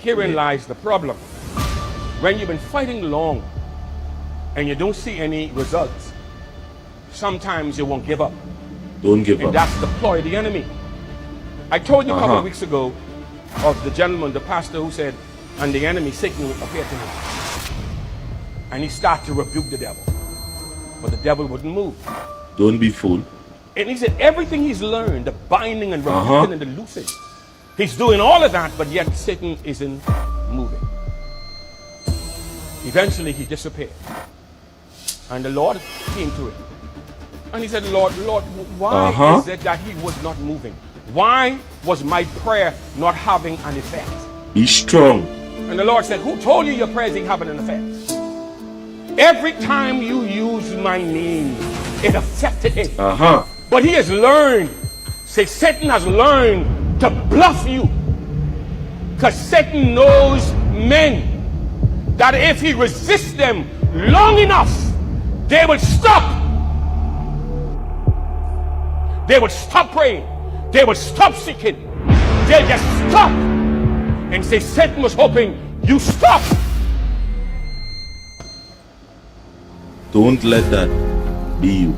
Herein lies the problem. When you've been fighting long and you don't see any results, sometimes you won't give up. Don't give And up. that's the ploy of the enemy. I told you a couple of weeks ago of the gentleman, the pastor, who said, and the enemy, Satan, would appear to him. And he started to rebuke the devil. But the devil wouldn't move. Don't be fooled. And he said everything he's learned, the binding and rebuking and the loosing, he's doing all of that, but yet Satan isn't moving. Eventually he disappeared. And the Lord came to him. And he said, Lord, why is it that he was not moving? Why was my prayer not having an effect? Be strong. And the Lord said, who told you your prayers ain't having an effect? Every time you use my name, it affected him. But he has learned, Satan has learned to bluff you. Because Satan knows men that if he resists them long enough, they will stop. They will stop praying. They will stop seeking. They'll just stop. And say Satan was hoping you stop. Don't let that be you.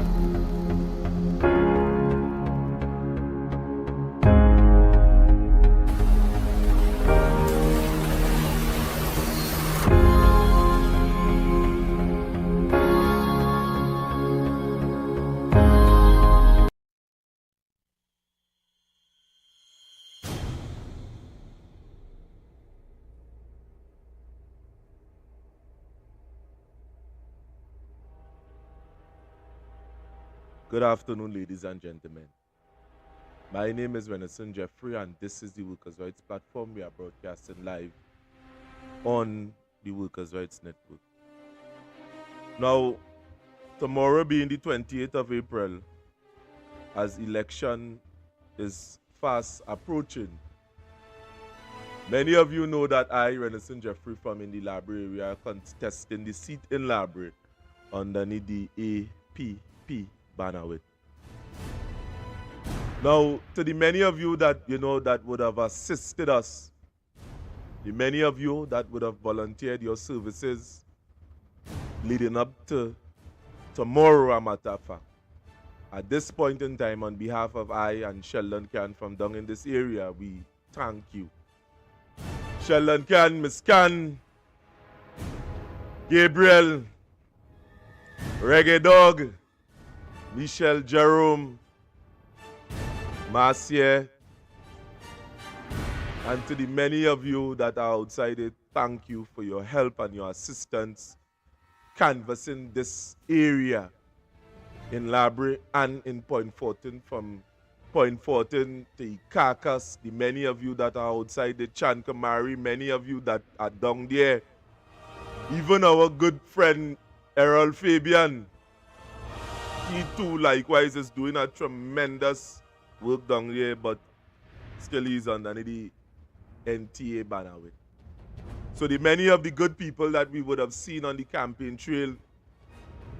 Good afternoon, ladies and gentlemen. My name is Renision Jeffrey, and this is the Workers' Rights Platform. We are broadcasting live on the Workers' Rights Network. Now, tomorrow being the 28th of April, as election is fast approaching, many of you know that I, Renision Jeffrey from in the Library area, contesting the seat in Library underneath the APP banner with. Now, to the many of you that that would have assisted us, the many of you that would have volunteered your services leading up to tomorrow, a matter of fact, at this point in time, on behalf of I and Sheldon Can from down in this area, we thank you. Sheldon Can, Miss Can, Gabriel, Reggae Dog, Michelle Jerome, Marcia, and to the many of you that are outside it, thank you for your help and your assistance canvassing this area in Library and in Point Fortin, from Point Fortin to Carcass, the many of you that are outside the Chankamari, many of you that are down there, even our good friend Errol Fabian, he too likewise is doing a tremendous work down there, but still he's underneath the NTA banner with. So the many of the good people that we would have seen on the campaign trail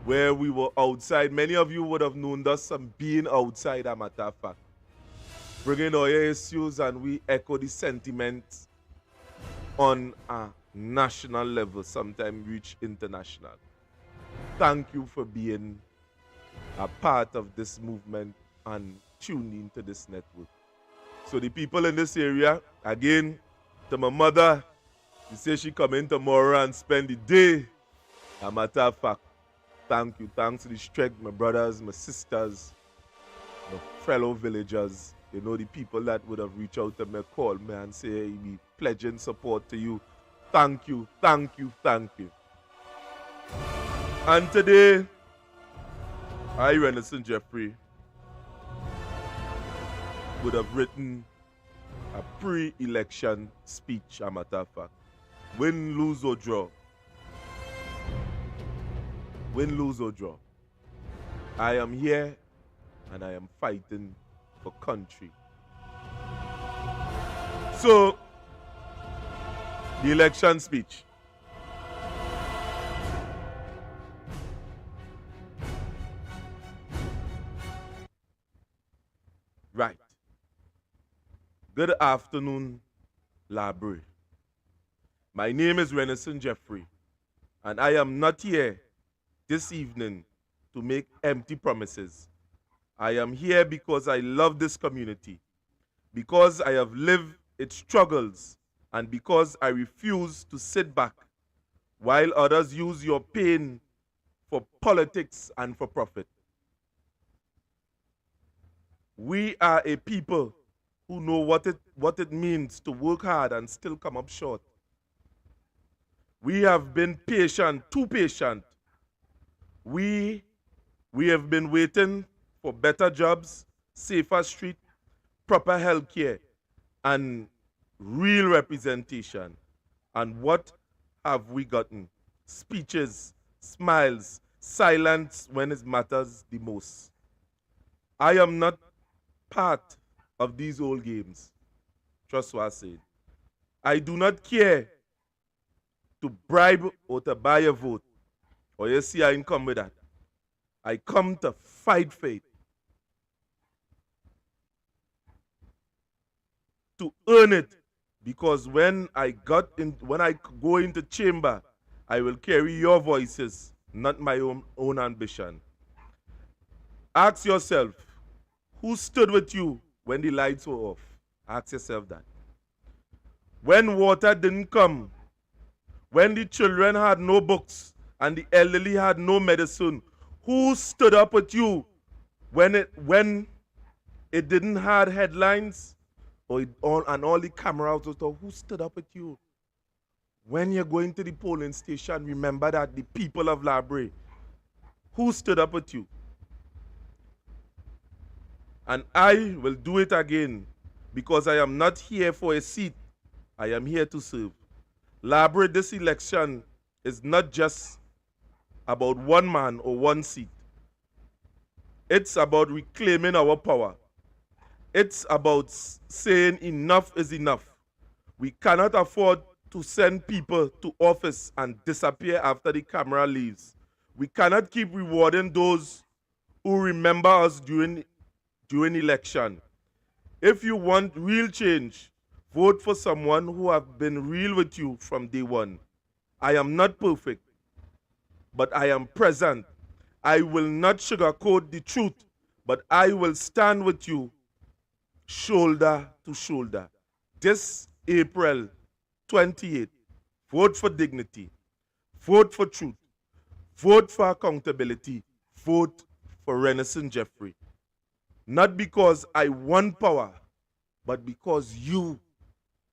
where we were outside, many of you would have known us some being outside, a matter of fact, bringing our issues, and we echo the sentiments on a national level, sometimes reach international. Thank you for being a part of this movement and tuning into this network. So the people in this area, again, to my mother, she says she come in tomorrow and spend the day. A matter of fact, thank you. Thanks to the strength, my brothers, my sisters, my fellow villagers, the people that would have reached out to me, call me and say, hey, we pledging support to you. Thank you, thank you, thank you. And today, I, Renision Jeffrey, would have written a pre-election speech, a matter of fact. Win, lose, or draw. Win, lose, or draw. I am here and I am fighting for country. So, the election speech. Right. Good afternoon, Library. My name is Renision Jeffrey, and I am not here this evening to make empty promises. I am here because I love this community, because I have lived its struggles, and because I refuse to sit back while others use your pain for politics and for profit. We are a people who know what it means to work hard and still come up short. We have been patient, too patient. We have been waiting for better jobs, safer street, proper health care, and real representation. And what have we gotten? Speeches, smiles, silence when it matters the most. I am not part of these old games. Trust what I said. I do not care to bribe or to buy a vote. Or you see I ain't come with that. I come to fight for it. To earn it. Because when I go into chamber, I will carry your voices, not my own ambition. Ask yourself, who stood with you when the lights were off? Ask yourself that. When water didn't come, when the children had no books and the elderly had no medicine, who stood up with you when it didn't have headlines and all the cameras was off? Who stood up with you? When you're going to the polling station, remember that the people of Brea, who stood up with you? And I will do it again because I am not here for a seat. I am here to serve. Brea, this election is not just about one man or one seat. It's about reclaiming our power. It's about saying enough is enough. We cannot afford to send people to office and disappear after the camera leaves. We cannot keep rewarding those who remember us during election. If you want real change, vote for someone who has been real with you from day one. I am not perfect, but I am present. I will not sugarcoat the truth, but I will stand with you shoulder to shoulder. This April 28th, vote for dignity, vote for truth, vote for accountability, vote for Renision Jeffrey. Not because I want power, but because you,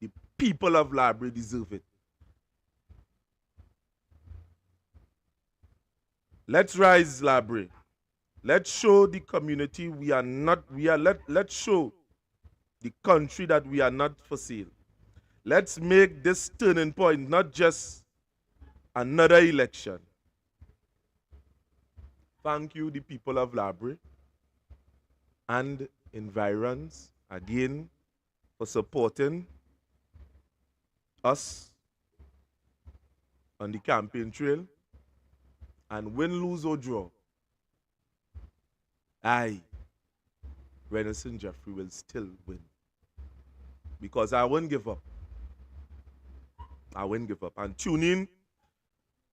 the people of Brea, deserve it. Let's rise, Brea. Let's show the community let's show the country that we are not for sale. Let's make this turning point not just another election. Thank you, the people of Brea and environs, again, for supporting us on the campaign trail. And win, lose, or draw, I, Renision Jeffrey, will still win. Because I won't give up. I won't give up. And tune in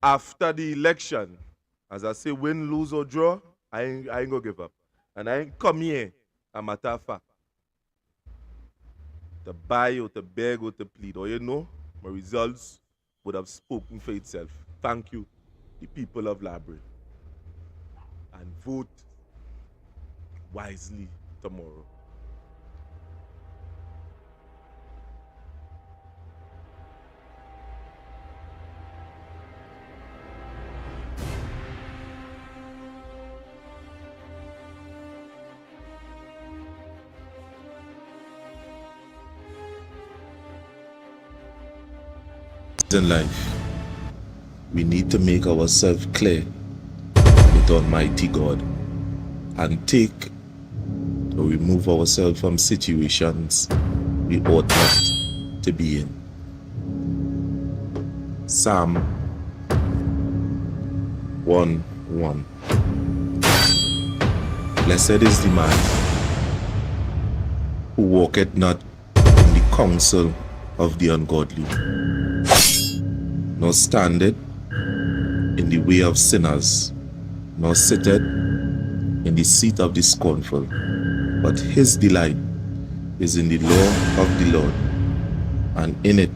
after the election. As I say, win, lose, or draw, I ain't gonna give up. And I ain't come here, a matter of fact, to buy or to beg or to plead. Or you know, my results would have spoken for itself. Thank you, the people of Brea. And vote wisely tomorrow. In life, we need to make ourselves clear with Almighty God and take or remove ourselves from situations we ought not to be in. Psalm 1:1. Blessed is the man who walketh not in the counsel of the ungodly, nor standeth in the way of sinners, nor sitteth in the seat of the scornful. But his delight is in the law of the Lord, and in it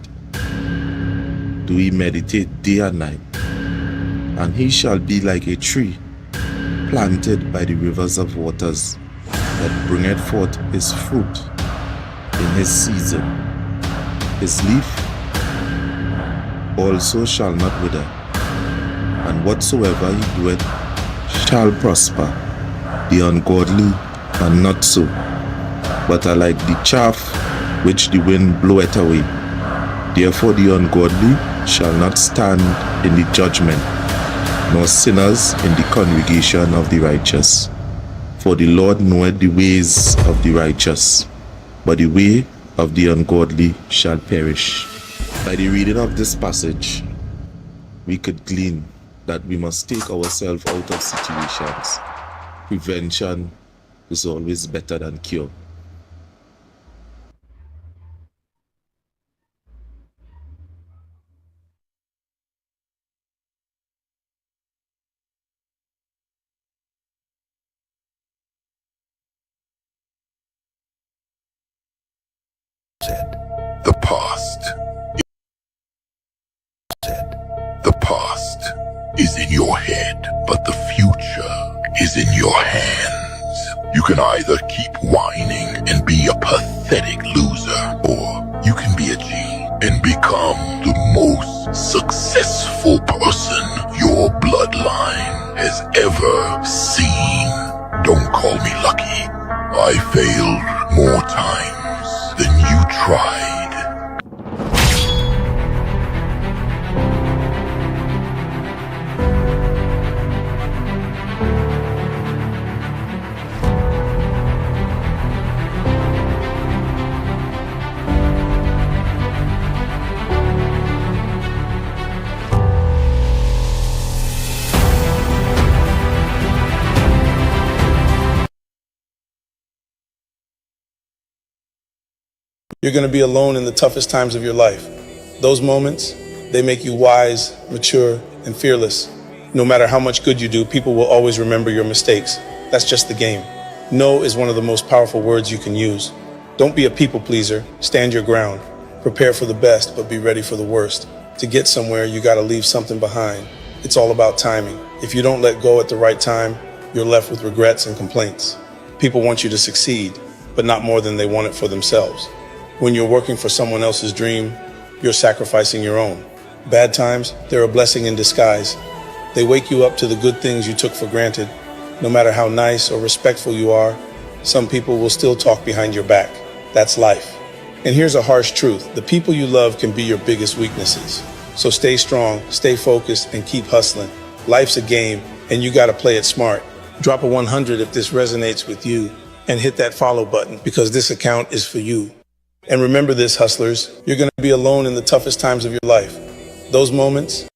do he meditate day and night. And he shall be like a tree planted by the rivers of waters, that bringeth forth his fruit in his season. His leaf also shall not wither, and whatsoever he doeth shall prosper. The ungodly are not so, but are like the chaff which the wind bloweth away. Therefore the ungodly shall not stand in the judgment, nor sinners in the congregation of the righteous. For the Lord knoweth the ways of the righteous, but the way of the ungodly shall perish. By the reading of this passage, we could glean that we must take ourselves out of situations. Prevention is always better than cure. The past. The past is in your head, but the future is in your hands. You can either keep whining and be a pathetic loser, or you can be a G and become the most successful person your bloodline has ever seen. Don't call me lucky. I failed more times than you tried. You're going to be alone in the toughest times of your life. Those moments, they make you wise, mature, and fearless. No matter how much good you do, people will always remember your mistakes. That's just the game. No is one of the most powerful words you can use. Don't be a people pleaser. Stand your ground. Prepare for the best, but be ready for the worst. To get somewhere, you got to leave something behind. It's all about timing. If you don't let go at the right time, you're left with regrets and complaints. People want you to succeed, but not more than they want it for themselves. When you're working for someone else's dream, you're sacrificing your own. Bad times, they're a blessing in disguise. They wake you up to the good things you took for granted. No matter how nice or respectful you are, some people will still talk behind your back. That's life. And here's a harsh truth. The people you love can be your biggest weaknesses. So stay strong, stay focused, and keep hustling. Life's a game, and you gotta play it smart. Drop a 100 if this resonates with you, and hit that follow button, because this account is for you. And remember this, hustlers, you're going to be alone in the toughest times of your life. Those moments,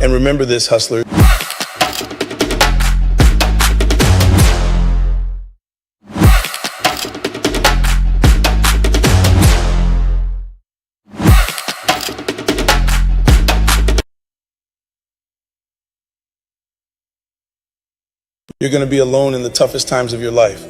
and remember this, hustler. You're going to be alone in the toughest times of your life.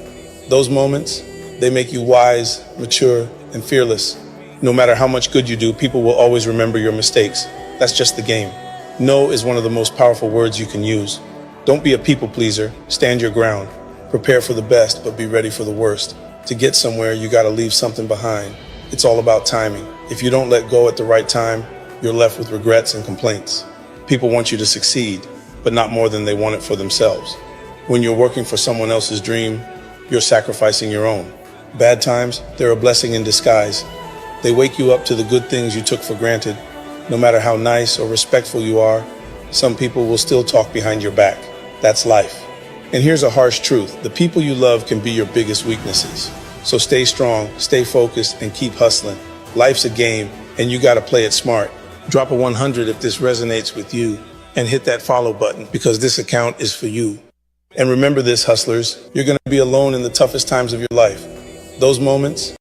Those moments, they make you wise, mature, and fearless. No matter how much good you do, people will always remember your mistakes. That's just the game. No is one of the most powerful words you can use. Don't be a people pleaser. Stand your ground. Prepare for the best, but be ready for the worst. To get somewhere, you got to leave something behind. It's all about timing. If you don't let go at the right time, you're left with regrets and complaints. People want you to succeed, but not more than they want it for themselves. When you're working for someone else's dream, you're sacrificing your own. Bad times, they're a blessing in disguise. They wake you up to the good things you took for granted. No matter how nice or respectful you are, some people will still talk behind your back. That's life. And here's a harsh truth. The people you love can be your biggest weaknesses. So stay strong, stay focused, and keep hustling. Life's a game, and you gotta play it smart. Drop a 100 if this resonates with you, and hit that follow button because this account is for you. And remember this, hustlers, you're gonna be alone in the toughest times of your life. Those moments,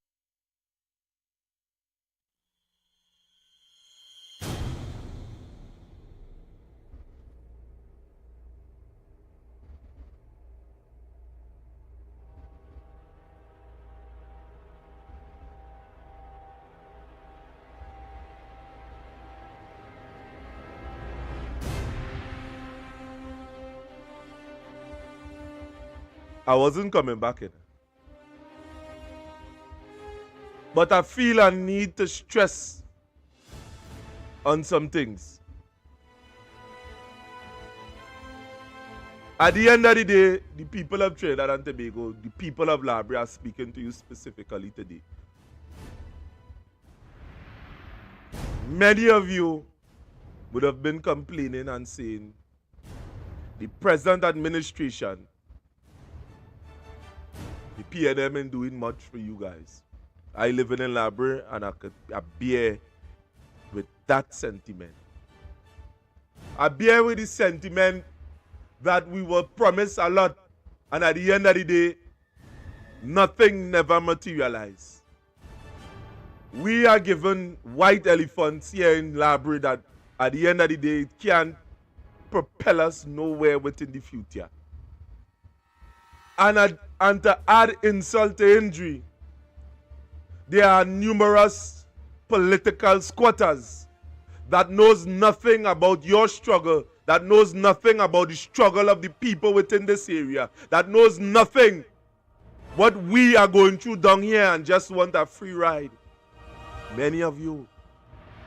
I wasn't coming back in. But I feel I need to stress on some things. At the end of the day, the people of Trinidad and Tobago, the people of Brea are speaking to you specifically today. Many of you would have been complaining and saying the present administration, the PNM ain't doing much for you guys. I live in Brea and I bear with that sentiment. I bear with the sentiment that we were promised a lot and at the end of the day, nothing never materialized. We are given white elephants here in Brea that at the end of the day, it can't propel us nowhere within the future. And to add insult to injury, there are numerous political squatters that knows nothing about your struggle, that knows nothing about the struggle of the people within this area, that knows nothing what we are going through down here and just want a free ride. Many of you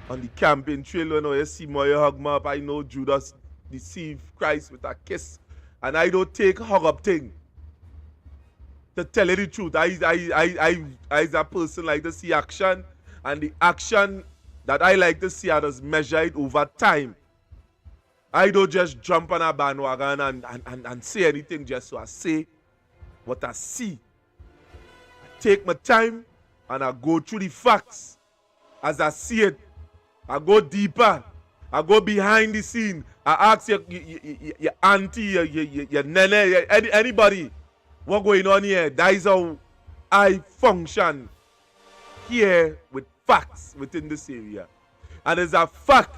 on the campaign trail, when you see me, you hug me up. I know Judas deceived Christ with a kiss, and I don't take hug up thing. To tell you the truth, I as a person like to see action, and the action that I like to see, I just measure it over time. I don't just jump on a bandwagon and say anything just so I say what I see. I take my time and I go through the facts as I see it. I go deeper. I go behind the scene. I ask your auntie, your nene, anybody, what going on here? That is how I function here with facts within this area. And it's a fact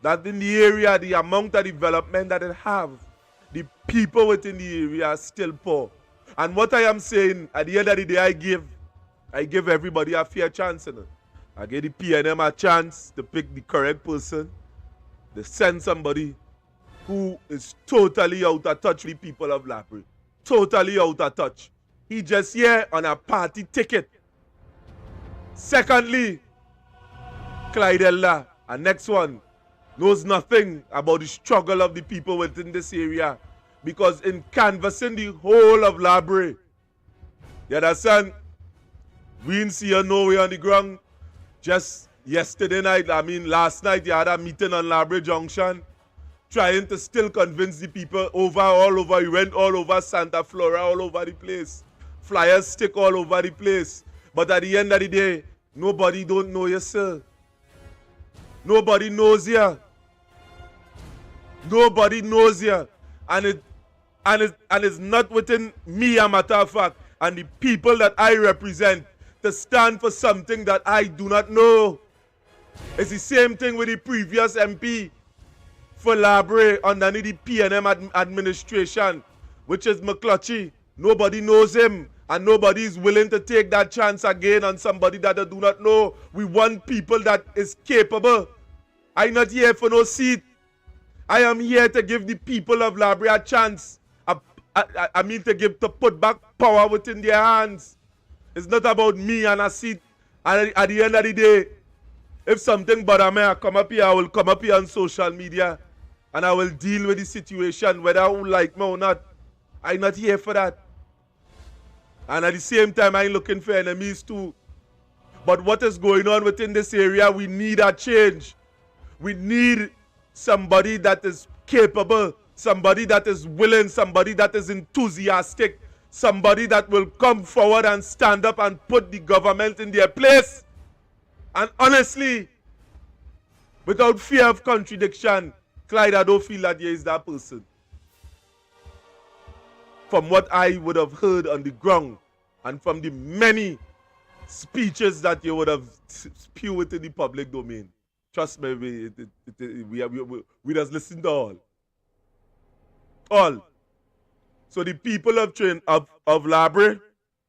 that in the area, the amount of development that it have, the people within the area are still poor. And what I am saying, at the end of the day, I give everybody a fair chance. I give the PNM a chance to pick the correct person, to send somebody who is totally out of touch with the people of Brea. Totally out of touch. He just here on a party ticket. Secondly, Clydella, and next one, knows nothing about the struggle of the people within this area. Because in canvassing the whole of Brea, you understand, we didn't see her nowhere on the ground. Just yesterday night, last night, you had a meeting on Brea Junction, trying to still convince the people all over. You went all over Santa Flora, all over the place. Flyers stick all over the place. But at the end of the day, nobody don't know you, sir. Nobody knows you. Nobody knows you. And it's not within me, a matter of fact, and the people that I represent to stand for something that I do not know. It's the same thing with the previous MP for Brea underneath the PNM administration, which is McClutchy. Nobody knows him, and nobody is willing to take that chance again on somebody that I do not know. We want people that is capable. I'm not here for no seat. I am here to give the people of Brea a chance. To put back power within their hands. It's not about me and a seat. And at the end of the day, if something bother me, I come up here, I will come up here on social media and I will deal with the situation, whether I would like me or not. I'm not here for that. And at the same time, I ain't looking for enemies too. But what is going on within this area, we need a change. We need somebody that is capable, somebody that is willing, somebody that is enthusiastic, somebody that will come forward and stand up and put the government in their place. And honestly, without fear of contradiction, Clyde, I don't feel that there is that person. From what I would have heard on the ground and from the many speeches that you would have spewed in the public domain. Trust me, we just listen to all. All. So the people of Labrie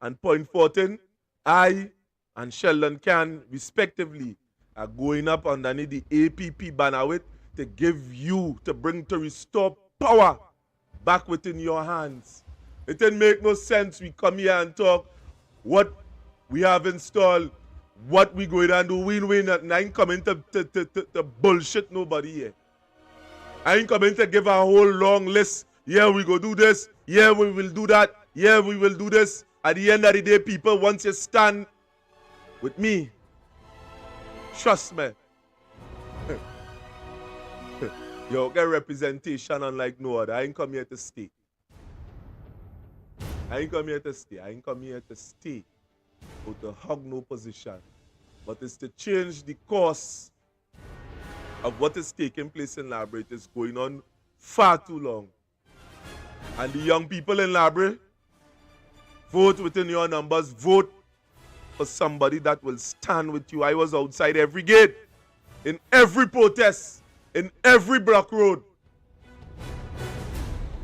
and Point Fortin, I and Sheldon Can, respectively, are going up underneath the APP banner with to give you, to restore power back within your hands. It didn't make no sense we come here and talk what we have installed, what we going to do, win-win, and I ain't coming to bullshit nobody here. I ain't coming to give a whole long list. Yeah, we go do this. Yeah, we will do that. Yeah, we will do this. At the end of the day, people, once you stand with me, trust me, you'll get representation unlike no other. I ain't come here to stay. I ain't come here to stay. I ain't come here to stay or to hug no position. But it's to change the course of what is taking place in Labrie. It is going on far too long. And the young people in Labrie, vote within your numbers. Vote for somebody that will stand with you. I was outside every gate, in every protest, in every block road.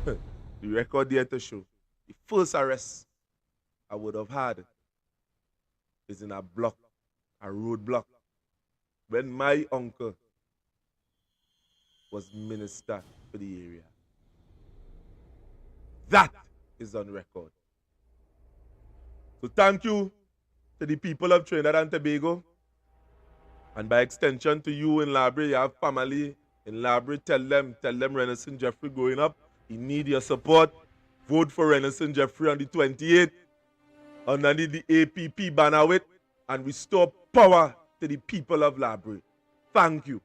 The record there to show. The first arrest I would have had is in a road block, when my uncle was minister for the area. That is on record. So thank you to the people of Trinidad and Tobago, and by extension to you in Labrie. You have family in Labrie. Tell them Renision Jeffrey going up. He need your support. Vote for Renision Jeffrey on the 28th underneath the APP banner with, and restore power to the people of Labrie. Thank you.